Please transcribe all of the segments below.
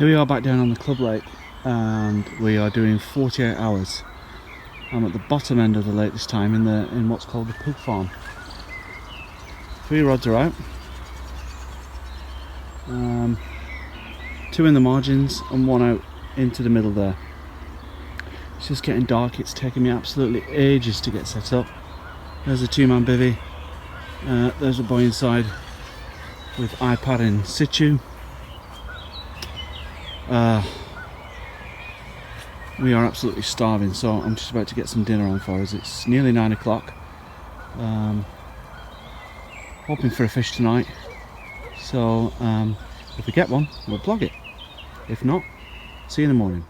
Here we are back down on the club lake, and we are doing 48 hours. I'm at the bottom end of the lake this time in what's called the pig farm. 3 rods are out, 2 in the margins and 1 out into the middle there. It's just getting dark. It's taken me absolutely ages to get set up. There's a 2-man bivvy. There's a boy inside with iPad in situ. We are absolutely starving, so I'm just about to get some dinner on for us. It's nearly 9 o'clock. Hoping for a fish tonight, so if we get one, we'll vlog it. If not, see you in the morning.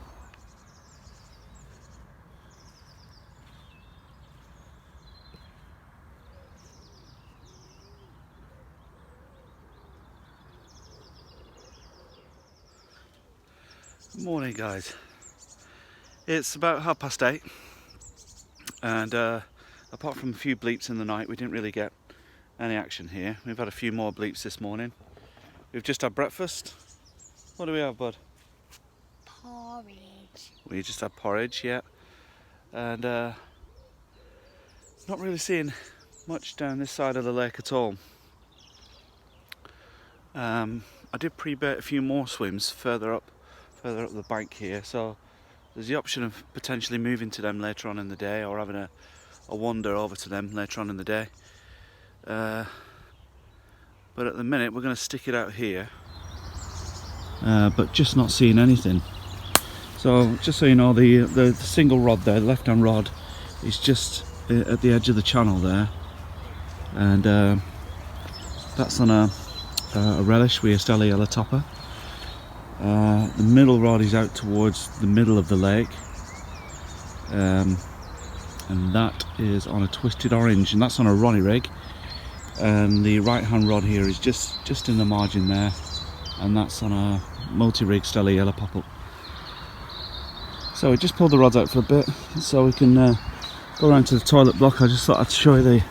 Morning, guys. It's about 8:30, and apart from a few bleeps in the night, we didn't really get any action here. We've had a few more bleeps this morning. We've just had breakfast. What do we have, bud? Porridge. We just had porridge, yeah. And not really seeing much down this side of the lake at all. I did pre-bait a few more swims further up the bank here, so there's the option of potentially moving to them later on in the day, or having a wander over to them later on in the day. But at the minute we're going to stick it out here, but just not seeing anything. So just so you know, the single rod there, the left hand rod, is just at the edge of the channel there, and that's on a relish with a Stella yellow topper. The middle rod is out towards the middle of the lake, and that is on a twisted orange, and that's on a Ronnie rig. And the right hand rod here is just in the margin there, and that's on a multi-rig Stella yellow pop-up. So we just pulled the rods out for a bit so we can go around to the toilet block. I just thought I'd show you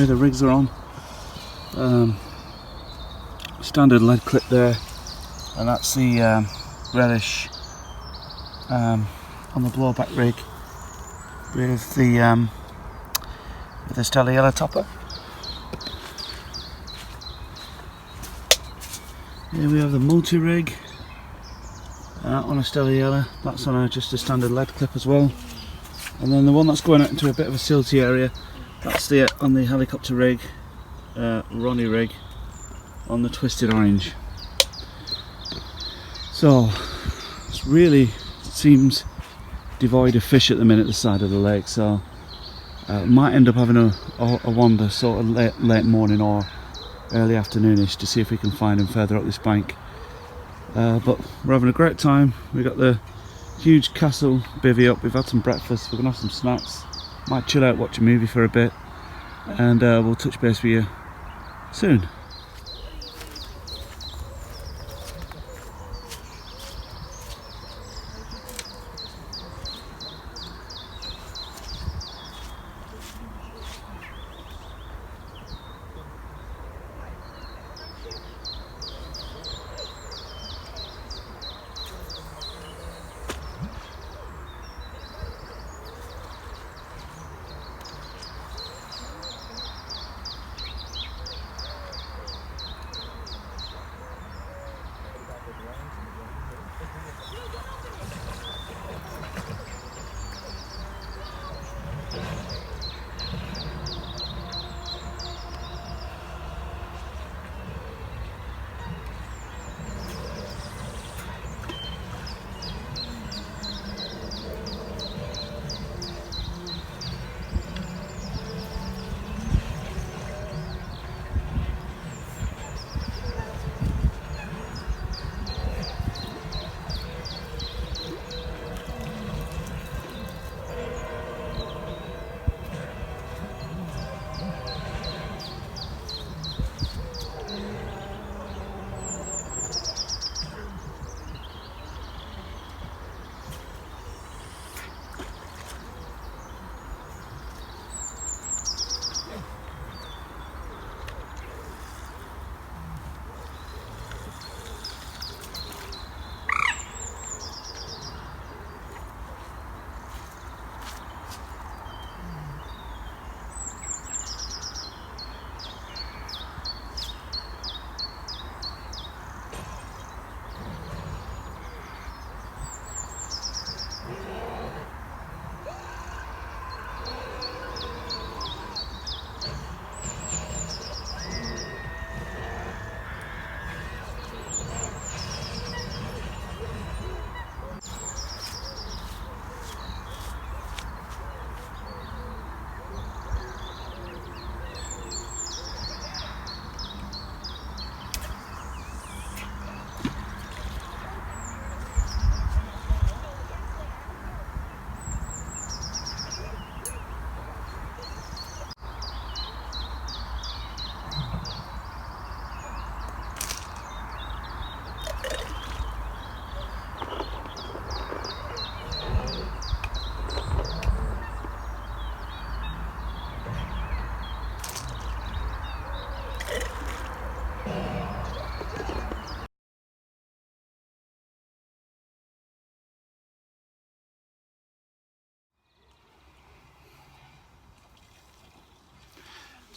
the rigs are on. Standard lead clip there, and that's the relish on the blowback rig with the Stella yellow topper. Here we have the multi-rig on a Stella yellow. That's on just a standard lead clip as well. And then the one that's going out into a bit of a silty area, that's on the helicopter rig, Ronnie rig, on the twisted orange. So it really seems devoid of fish at the minute, this side of the lake. So might end up having a wander sort of late morning or early afternoonish to see if we can find them further up this bank. But we're having a great time. We've got the huge castle bivvy up. We've had some breakfast. We're gonna have some snacks. Might chill out, watch a movie for a bit, and we'll touch base with you soon.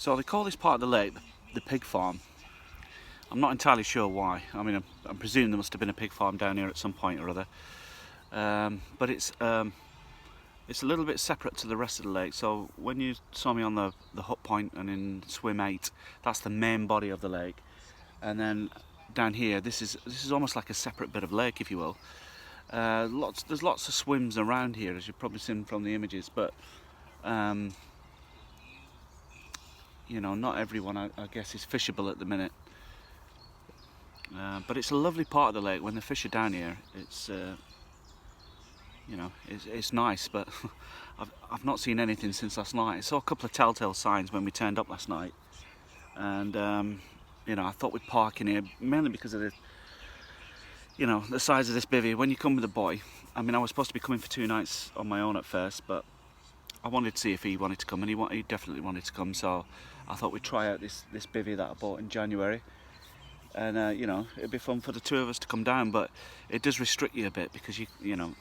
So they call this part of the lake the pig farm. I'm not entirely sure why. I mean, I'm presuming there must have been a pig farm down here at some point or other. But it's a little bit separate to the rest of the lake. So when you saw me on the hut point and in swim 8, that's the main body of the lake. And then down here, this is almost like a separate bit of lake, if you will. There's lots of swims around here, as you've probably seen from the images, but you know, not everyone, I guess, is fishable at the minute. But it's a lovely part of the lake. When the fish are down here, it's you know, it's nice. But I've not seen anything since last night. I saw a couple of telltale signs when we turned up last night, and you know, I thought we'd park in here mainly because of the, you know, the size of this bivvy. When you come with a boy, I mean, I was supposed to be coming for 2 nights on my own at first, but I wanted to see if he wanted to come, and he definitely wanted to come. So I thought we'd try out this bivvy that I bought in January, and you know, it'd be fun for the 2 of us to come down. But it does restrict you a bit because you know,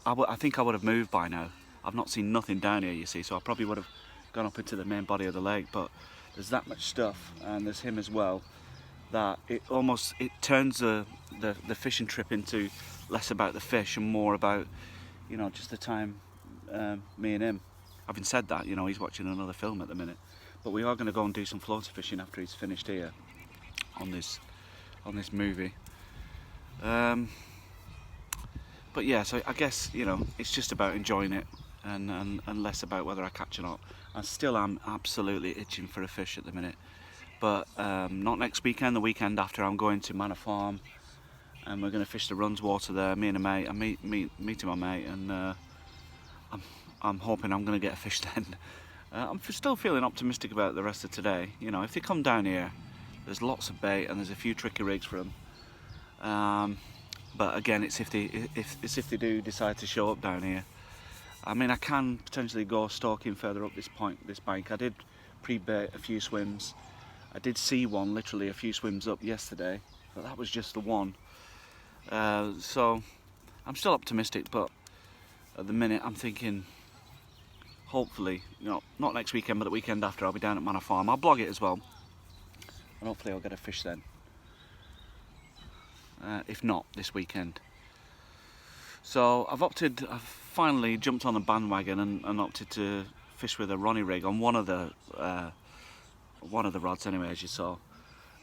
I think I would have moved by now. I've not seen nothing down here, you see, so I probably would have gone up into the main body of the lake. But there's that much stuff, and there's him as well, that it turns the fishing trip into less about the fish and more about, you know, just the time me and him. Having said that, you know, he's watching another film at the minute, but we are going to go and do some floater fishing after he's finished here on this movie. But yeah, so I guess, you know, it's just about enjoying it and less about whether I catch or not. I still am absolutely itching for a fish at the minute, but not next weekend. The weekend after, I'm going to Manor Farm, and we're going to fish the Runs water there. Me and a mate. I'm meeting my mate, and I'm hoping I'm going to get a fish then. I'm still feeling optimistic about the rest of today. You know, if they come down here, there's lots of bait and there's a few tricky rigs for them. But again, it's if they do decide to show up down here. I mean, I can potentially go stalking further up this bank. I did pre-bait a few swims. I did see one literally a few swims up yesterday, but that was just the one. So I'm still optimistic, but at the minute I'm thinking, hopefully, you know, not next weekend, but the weekend after, I'll be down at Manor Farm. I'll blog it as well, and hopefully I'll get a fish then. If not, this weekend. So I've finally jumped on the bandwagon and opted to fish with a Ronnie rig on one of the rods anyway, as you saw.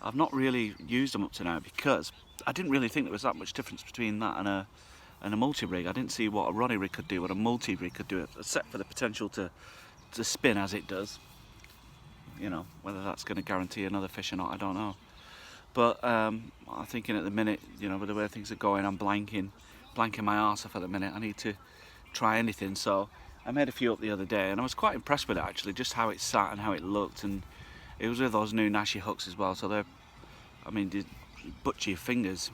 I've not really used them up to now because I didn't really think there was that much difference between that and a multi-rig. I didn't see what a Ronnie rig could do, what a multi-rig could do, except for the potential to spin as it does. You know, whether that's going to guarantee another fish or not, I don't know. But I'm thinking at the minute, you know, with the way things are going, I'm blanking my arse off at the minute. I need to try anything. So I made a few up the other day, and I was quite impressed with it actually, just how it sat and how it looked. And it was with those new Nashi hooks as well. So they're, I mean, you butcher your fingers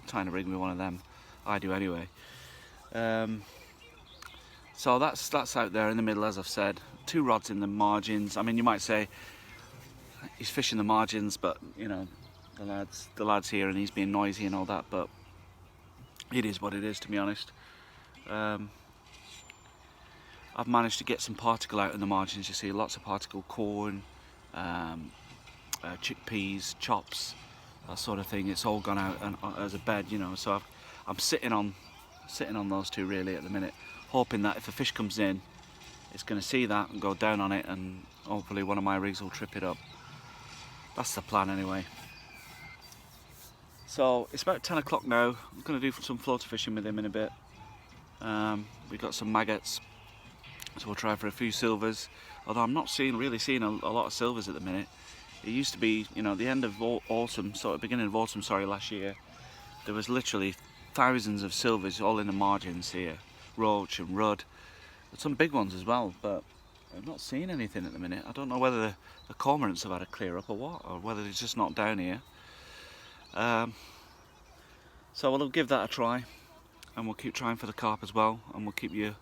trying to rig me one of them. I do anyway. So that's out there in the middle, as I've said. 2 rods in the margins. I mean, you might say he's fishing the margins, but you know, the lad's here and he's being noisy and all that, but it is what it is, to be honest. I've managed to get some particle out in the margins. You see lots of particle, corn, chickpeas, chops, that sort of thing. It's all gone out as a bed, you know. So I'm sitting on those 2 really at the minute, hoping that if a fish comes in, it's going to see that and go down on it, and hopefully one of my rigs will trip it up. That's the plan anyway. So it's about 10 o'clock now. I'm going to do some floater fishing with him in a bit. We've got some maggots, so we'll try for a few silvers. Although I'm not really seeing a lot of silvers at the minute. It used to be, you know, at the end of autumn, sort of beginning of autumn, sorry, last year, there was literally thousands of silvers all in the margins here. Roach and rudd. There's some big ones as well, but I'm not seeing anything at the minute. I don't know whether the cormorants have had a clear up or what, or whether it's just not down here. So we'll give that a try, and we'll keep trying for the carp as well, and we'll keep you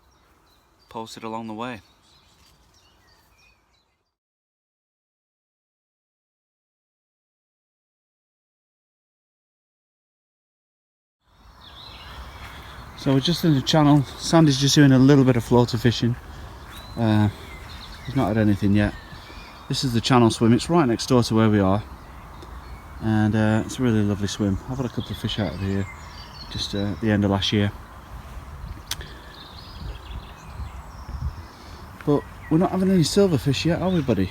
posted along the way. So we're just in the channel. Sandy's just doing a little bit of floater fishing. He's not had anything yet. This is the channel swim. It's right next door to where we are, and it's a really lovely swim. I've had a couple of fish out of here just at the end of last year, but we're not having any silverfish yet, are we, buddy?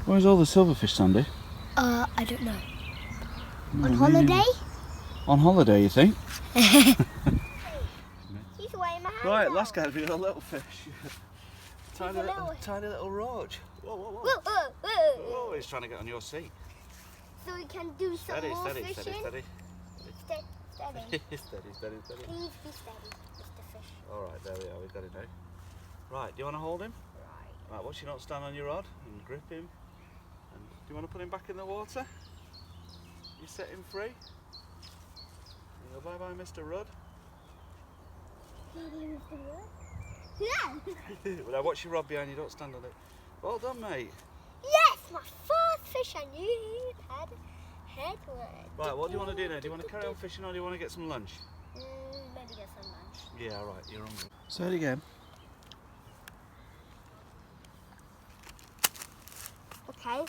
Where's all the silverfish, Sandy? I don't know. No, on holiday? On holiday, you think? He's away in my hand. Right, that's got to be a little fish. Tiny little roach. Whoa, whoa, whoa. Whoa, whoa, whoa. Oh, he's trying to get on your seat. So we can do some more fishing? Steady. Steady. Steady. Please be steady, Mr. Fish. Alright, there we are, we've got it now. Right, do you want to hold him? Right, watch you not stand on your rod and grip him. And do you want to put him back in the water? You set him free. Bye bye, Mr. Rudd. Yeah. Now watch your rod behind you, don't stand on it. Well done, mate. Yes, my first fish I knew had headway. Right, what do you want to do now? Do you want to carry on fishing or do you want to get some lunch? Maybe get some lunch. Yeah, alright, you're hungry. Say it again. Okay.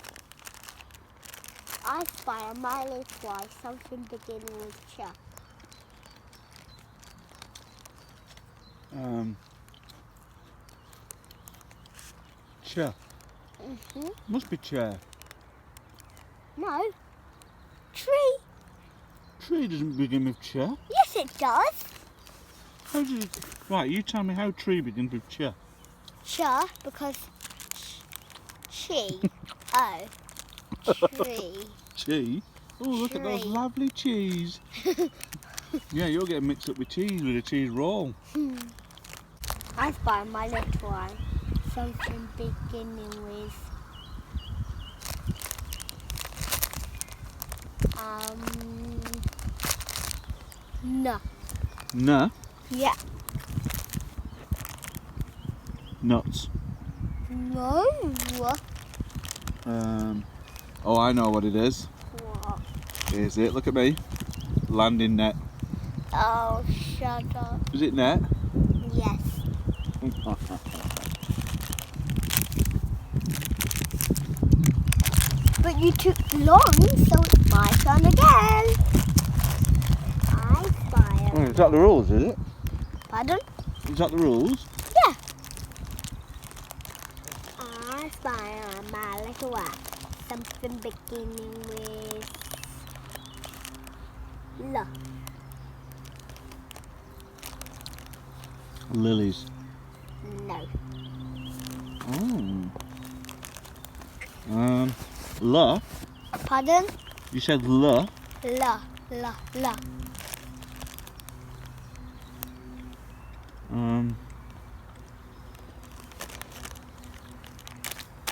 I spy a mile or twice, something beginning with Ch. Chair. Must be chair. No. Tree. Tree doesn't begin with chair. Yes, it does. How does it? Right, you tell me how tree begins with chair. Ch, because chi. Oh. Tree. Cheese? Oh, look at those Tree. lovely cheese. Yeah, you're getting mixed up with cheese with a cheese roll. I spy my little one. Something beginning with no. No. Yeah. Nuts. No. Oh, I know what it is. What? Is it? Look at me. Landing net. Oh, shut up. Is it net? Yes. But you took long, so it's my turn again. I spy a... Is that the rules, is it? Pardon? Is that the rules? Yeah. I spy on my little one. Something beginning with L. Lilies. No. Oh. La. Pardon? You said la. La.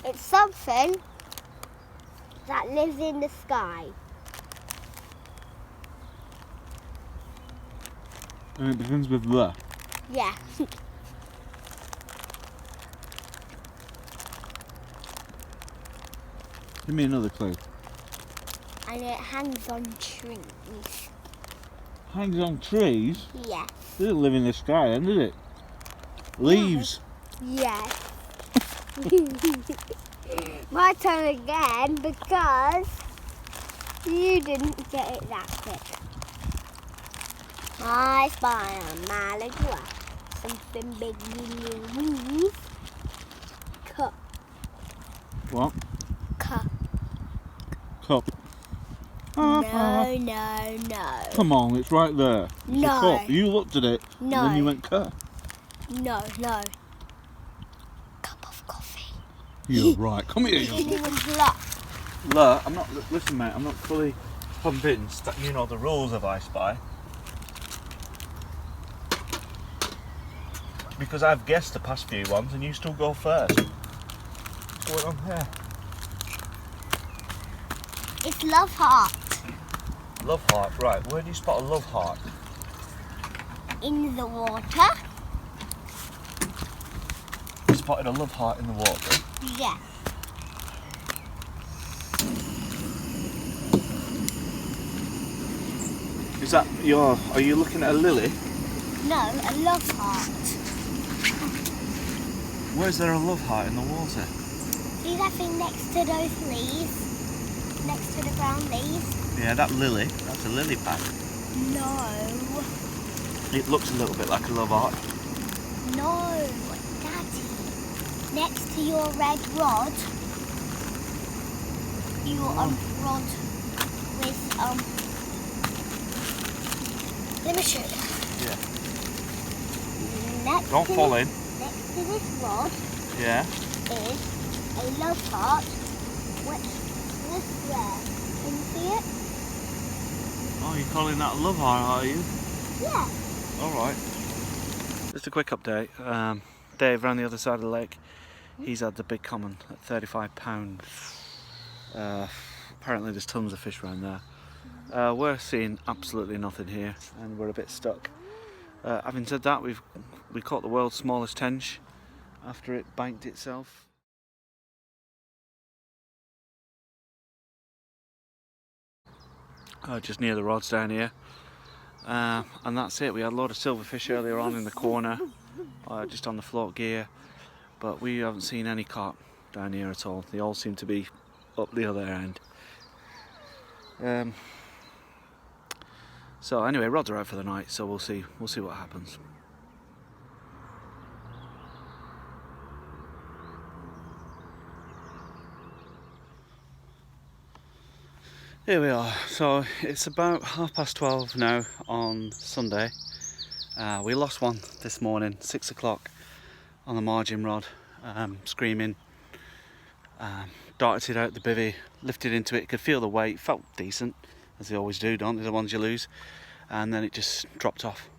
It's something that lives in the sky. And it begins with la. Yeah. Give me another clue. And it hangs on trees. Hangs on trees? Yes. It doesn't live in the sky then, does it? Leaves. Yes. My turn again because you didn't get it that quick. I spy on my little one. Something beginning with cup. What? Cup. Cup. No. Come on, it's right there. It's No. a cup. You looked at it. No. And then you went cup. No. Cup of coffee. You're right. Come here, you. Beginning with luck. La, I'm not. Listen, mate. I'm not fully convinced that you know the rules of I Spy. Because I've guessed the past few ones, and you still go first. What's going on here? It's love heart. Love heart. Right. Where do you spot a love heart? In the water. You spotted a love heart in the water. Yeah. Is that your? Are you looking at a lily? No, a love heart. Where's there a love heart in the water? See that thing next to those leaves? Next to the brown leaves? Yeah, that lily, that's a lily pad. No. It looks a little bit like a love heart. No, Daddy. Next to your red rod, your rod with let me show you. Yeah. Next Don't fall in. Next to this rod, Yeah. is a love heart, which is there. Can you see it? Oh, you're calling that a love heart, are you? Yeah. Alright. Just a quick update. Dave ran the other side of the lake. He's had the big common at £35. Apparently there's tons of fish around there. We're seeing absolutely nothing here and we're a bit stuck. Having said that, we caught the world's smallest tench after it banked itself. Just near the rods down here. And that's it. We had a lot of silverfish earlier on in the corner, just on the float gear, but we haven't seen any carp down here at all. They all seem to be up the other end. So anyway, rods are out for the night, so we'll see what happens. Here we are. So it's about 12:30 now on Sunday. We lost one this morning, 6 o'clock, on the margin rod, screaming. Darted it out the bivvy, lifted into it, could feel the weight, felt decent, as they always do, don't they, the ones you lose, and then it just dropped off.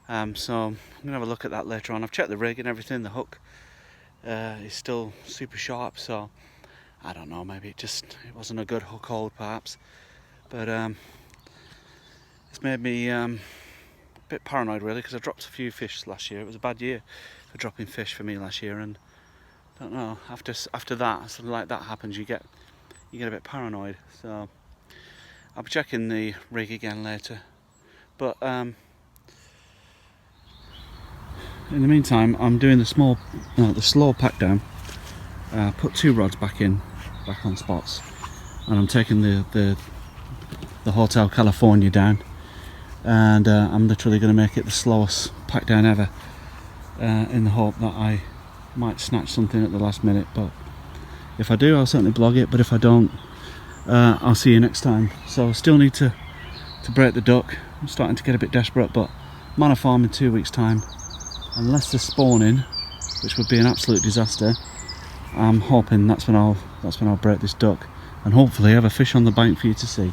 So I'm gonna have a look at that later on. I've checked the rig and everything. The hook is still super sharp, so I don't know, maybe it wasn't a good hook hold perhaps, but it's made me a bit paranoid really, because I dropped a few fish last year. It was a bad year for dropping fish for me last year, and I don't know, after that, something like that happens, you get a bit paranoid. So I'll be checking the rig again later, but in the meantime I'm doing the slow pack down. Put 2 rods back on spots, and I'm taking the Hotel California down, and I'm literally going to make it the slowest pack down ever, in the hope that I might snatch something at the last minute. But if I do, I'll certainly blog it, but if I don't, I'll see you next time. So I still need to break the duck. I'm starting to get a bit desperate, but I'm on a farm in 2 weeks time. Unless they're spawning, which would be an absolute disaster, I'm hoping that's when I'll break this duck and hopefully have a fish on the bank for you to see.